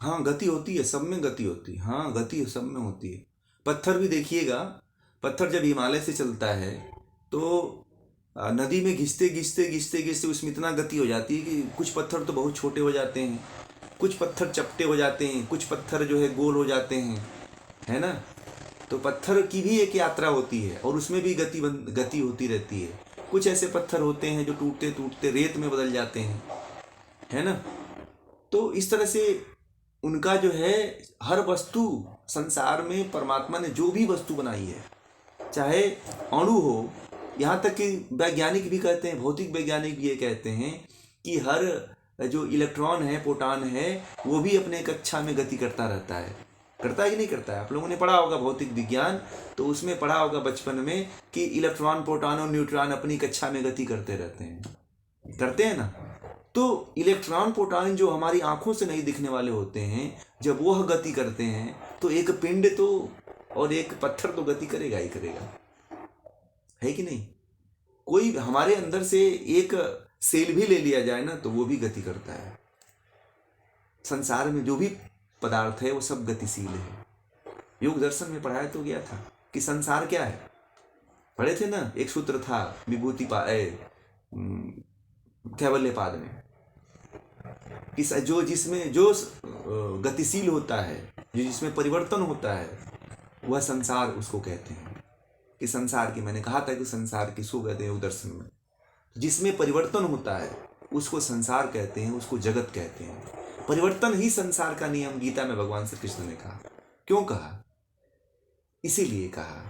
हाँ गति होती है, सब में गति होती है, हाँ गति सब में होती है। पत्थर भी देखिएगा, पत्थर जब हिमालय से चलता है तो नदी में घिसते घिसते घिसते घिसते उसमें इतना गति हो जाती है कि कुछ पत्थर तो बहुत छोटे हो जाते हैं, कुछ पत्थर चपटे हो जाते हैं, कुछ पत्थर जो है गोल हो जाते हैं, है ना। तो पत्थर की भी एक यात्रा होती है और उसमें भी गति होती रहती है। कुछ ऐसे पत्थर होते हैं जो टूटते टूटते रेत में बदल जाते हैं, है ना। तो इस तरह से उनका जो है हर वस्तु संसार में परमात्मा ने जो भी वस्तु बनाई है, चाहे अणु हो, यहाँ तक कि वैज्ञानिक भी कहते हैं, भौतिक वैज्ञानिक भी ये कहते हैं कि हर जो इलेक्ट्रॉन है, प्रोटॉन है, वो भी अपने कक्षा में गति करता रहता है। करता है कि नहीं करता है? आप लोगों ने पढ़ा होगा भौतिक विज्ञान, तो उसमें पढ़ा होगा बचपन में कि इलेक्ट्रॉन, प्रोटॉन और न्यूट्रॉन अपनी कक्षा में गति करते रहते हैं, करते हैं ना। तो इलेक्ट्रॉन प्रोटॉन जो हमारी आंखों से नहीं दिखने वाले होते हैं, जब वह गति करते हैं तो एक पिंड तो और एक पत्थर तो गति करेगा ही करेगा, है कि नहीं। कोई हमारे अंदर से एक सेल भी ले लिया जाए ना तो वो भी गति करता है। संसार में जो भी पदार्थ है वो सब गतिशील है। योग दर्शन में पढ़ाया तो गया था कि संसार क्या है, पढ़े थे ना, एक सूत्र था विभूति कैवल्य पाद में, कि जो जिसमें जो गतिशील होता है, जो जिसमें परिवर्तन होता है, वह संसार उसको कहते हैं। कि संसार की, मैंने कहा था कि संसार किसको कहते हैं योग दर्शन में, जिसमें परिवर्तन होता है उसको संसार कहते हैं, उसको जगत कहते हैं। परिवर्तन ही संसार का नियम गीता में भगवान श्री कृष्ण ने कहा। क्यों कहा? इसीलिए कहा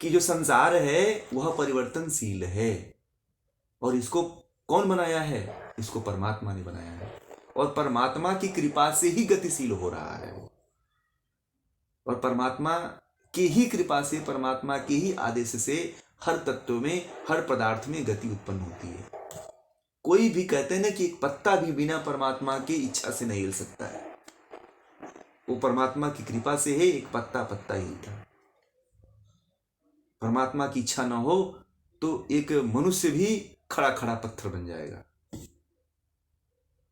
कि जो संसार है वह परिवर्तनशील है, और इसको कौन बनाया है? इसको परमात्मा ने बनाया है, और परमात्मा की कृपा से ही गतिशील हो रहा है, और परमात्मा की ही कृपा से, परमात्मा के ही आदेश से हर तत्व में, हर पदार्थ में गति उत्पन्न होती है। कोई भी कहते हैं ना कि एक पत्ता भी बिना परमात्मा की इच्छा से नहीं हिल सकता है, वो परमात्मा की कृपा से है एक पत्ता पत्ता हिलता है। परमात्मा की इच्छा ना हो तो एक मनुष्य भी खड़ा खड़ा पत्थर बन जाएगा,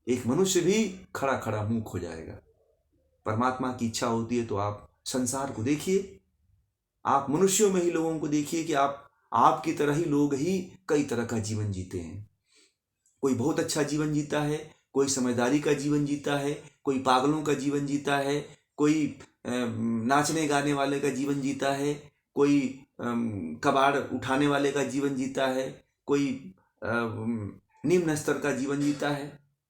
एक मनुष्य भी खड़ा खड़ा मूक हो जाएगा। परमात्मा की इच्छा होती है तो आप संसार को देखिए, आप मनुष्यों में ही लोगों को देखिए कि आपकी तरह ही लोग ही कई तरह का जीवन जीते हैं। कोई बहुत अच्छा जीवन जीता है, कोई समझदारी का जीवन जीता है, कोई पागलों का जीवन जीता है, कोई नाचने गाने वाले का जीवन जीता है, कोई कबाड़ उठाने वाले का जीवन जीता है, कोई निम्न स्तर का जीवन जीता है।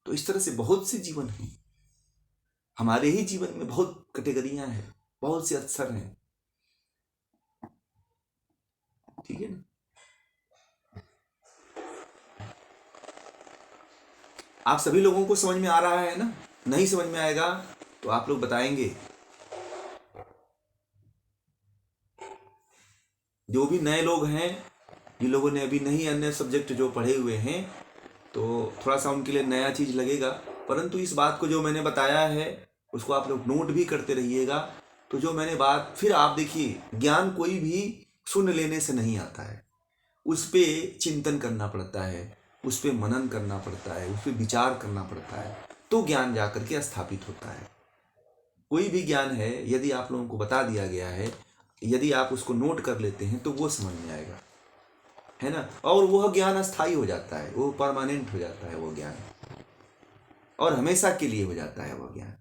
तो इस तरह से बहुत से जीवन हैं, हमारे ही जीवन में बहुत कैटेगरियां हैं, बहुत से अवसर हैं, ठीक है ना। आप सभी लोगों को समझ में आ रहा है ना? नहीं समझ में आएगा तो आप लोग बताएंगे। जो भी नए लोग हैं, जिन लोगों ने अभी नहीं अन्य सब्जेक्ट जो पढ़े हुए हैं, तो थोड़ा सा उनके लिए नया चीज लगेगा, परंतु इस बात को जो मैंने बताया है उसको आप लोग नोट भी करते रहिएगा। तो जो मैंने बात, फिर आप देखिए, ज्ञान कोई भी सुन लेने से नहीं आता है, उस पर चिंतन करना पड़ता है, उस पर मनन करना पड़ता है, उस पर विचार करना पड़ता है, तो ज्ञान जाकर के स्थापित होता है। कोई भी ज्ञान है यदि आप लोगों को बता दिया गया है, यदि आप उसको नोट कर लेते हैं तो वो समझ में आएगा, है ना। और वह ज्ञान अस्थायी हो जाता है, वो परमानेंट हो जाता है वो ज्ञान, और हमेशा के लिए हो जाता है वो ज्ञान।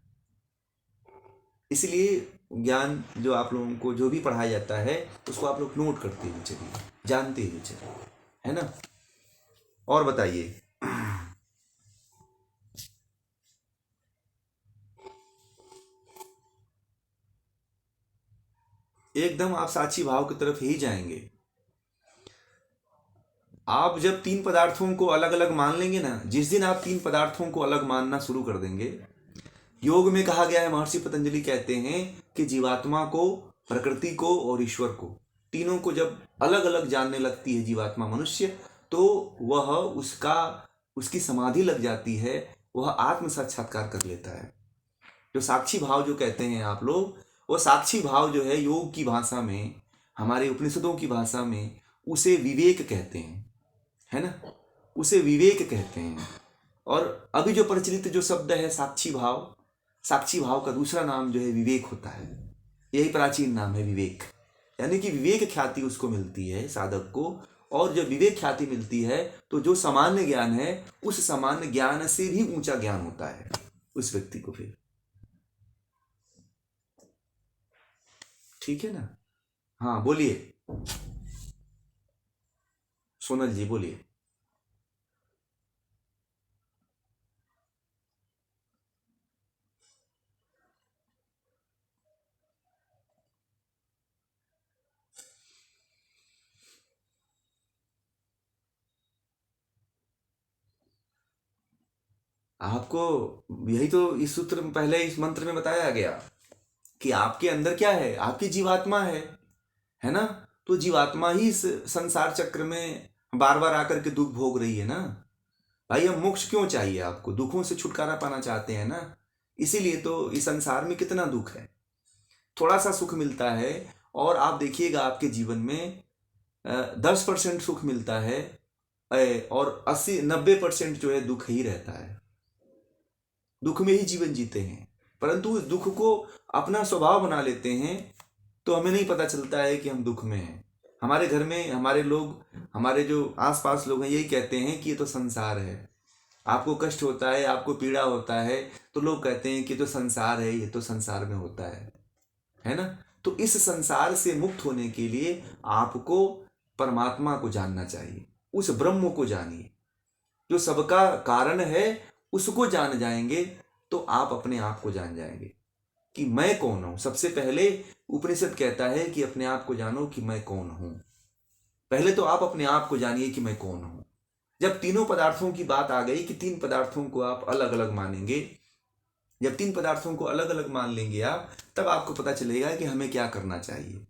इसलिए ज्ञान जो आप लोगों को जो भी पढ़ाया जाता है उसको आप लोग नोट करते हुए चलिए, जानते हुए चलिए, है ना। और बताइए। एकदम आप साक्षी भाव की तरफ ही जाएंगे। आप जब तीन पदार्थों को अलग अलग मान लेंगे ना, जिस दिन आप तीन पदार्थों को अलग मानना शुरू कर देंगे, योग में कहा गया है, महर्षि पतंजलि कहते हैं कि जीवात्मा को, प्रकृति को और ईश्वर को, तीनों को जब अलग अलग जानने लगती है जीवात्मा मनुष्य, तो वह उसकी समाधि लग जाती है, वह आत्म साक्षात्कार कर लेता है। जो साक्षी भाव जो कहते हैं आप लोग, वो साक्षी भाव जो है योग की भाषा में, हमारे उपनिषदों की भाषा में उसे विवेक कहते हैं, है ना। उसे विवेक कहते हैं। और अभी जो प्रचलित जो शब्द है साक्षी भाव, साक्षी भाव का दूसरा नाम जो है विवेक होता है। यही प्राचीन नाम है विवेक। यानी कि विवेक ख्याति उसको मिलती है साधक को, और जब विवेक ख्याति मिलती है तो जो सामान्य ज्ञान है उस सामान्य ज्ञान से भी ऊंचा ज्ञान होता है उस व्यक्ति को फिर। ठीक है ना? हाँ बोलिए सोनल जी, बोलिए। आपको यही तो इस सूत्र में पहले इस मंत्र में बताया गया कि आपके अंदर क्या है, आपकी जीवात्मा है ना? तो जीवात्मा ही इस संसार चक्र में बार बार आकर के दुख भोग रही है ना। भाई अब मोक्ष क्यों चाहिए आपको? दुखों से छुटकारा पाना चाहते हैं ना, इसीलिए तो इस संसार में कितना दुख है। थोड़ा सा सुख मिलता है और आप देखिएगा आपके जीवन में 10% सुख मिलता है और 80-90% जो है दुख ही रहता है। दुख में ही जीवन जीते हैं, परंतु उस दुख को अपना स्वभाव बना लेते हैं तो हमें नहीं पता चलता है कि हम दुख में हैं। हमारे घर में हमारे लोग, हमारे जो आसपास लोग हैं यही कहते हैं कि ये तो संसार है। आपको कष्ट होता है, आपको पीड़ा होता है तो लोग कहते हैं कि ये तो संसार है, ये तो संसार में होता है ना? तो इस संसार से मुक्त होने के लिए आपको परमात्मा को जानना चाहिए, उस ब्रह्म को जानिए जो सबका कारण है। उसको जान जाएंगे तो आप अपने आप को जान जाएंगे कि मैं कौन हूं। सबसे पहले उपनिषद कहता है कि अपने आप को जानो कि मैं कौन हूं। पहले तो आप अपने आप को जानिए कि मैं कौन हूं। जब तीनों पदार्थों की बात आ गई कि तीन पदार्थों को आप अलग अलग मानेंगे, जब तीन पदार्थों को अलग अलग मान लेंगे आप, तब आपको पता चलेगा कि हमें क्या करना चाहिए।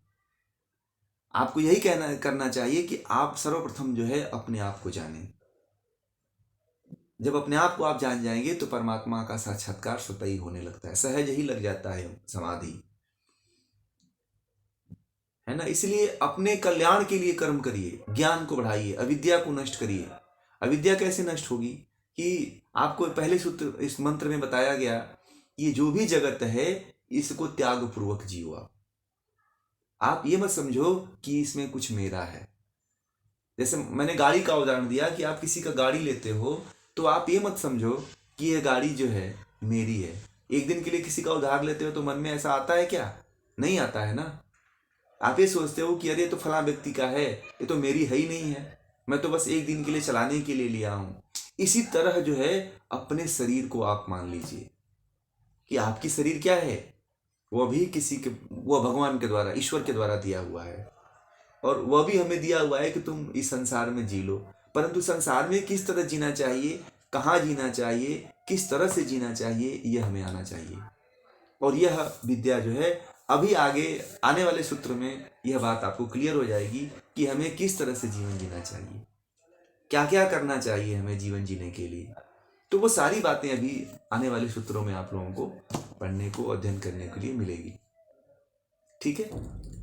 आपको यही करना चाहिए कि आप सर्वप्रथम जो है अपने आप को जानें। जब अपने आप को आप जान जाएंगे तो परमात्मा का साक्षात्कार स्वतः ही होने लगता है, सहज ही लग जाता है समाधि, है ना? इसलिए अपने कल्याण के लिए कर्म करिए, ज्ञान को बढ़ाइए, अविद्या को नष्ट करिए। अविद्या कैसे नष्ट होगी कि आपको पहले सूत्र इस मंत्र में बताया गया, ये जो भी जगत है इसको त्याग पूर्वक जियो। आप ये मत समझो कि इसमें कुछ मेरा है। जैसे मैंने गाड़ी का उदाहरण दिया कि आप किसी का गाड़ी लेते हो तो आप ये मत समझो कि यह गाड़ी जो है मेरी है। एक दिन के लिए किसी का उधार लेते हो तो मन में ऐसा आता है क्या? नहीं आता है ना। आप ये सोचते हो कि अरे तो फला व्यक्ति का है, ये तो मेरी है ही नहीं है, मैं तो बस एक दिन के लिए चलाने के लिए लिया हूं। इसी तरह जो है अपने शरीर को आप मान लीजिए कि आपकी शरीर क्या है, वह भी किसी के, वह भगवान के द्वारा, ईश्वर के द्वारा दिया हुआ है, और वह भी हमें दिया हुआ है कि तुम इस संसार में जी लो। परंतु संसार में किस तरह जीना चाहिए, कहाँ जीना चाहिए, किस तरह से जीना चाहिए, यह हमें आना चाहिए। और यह विद्या जो है अभी आगे आने वाले सूत्र में यह बात आपको क्लियर हो जाएगी कि हमें किस तरह से जीवन जीना चाहिए, क्या क्या करना चाहिए हमें जीवन जीने के लिए। तो वो सारी बातें अभी आने वाले सूत्रों में आप लोगों को पढ़ने को, अध्ययन करने के लिए मिलेगी। ठीक है।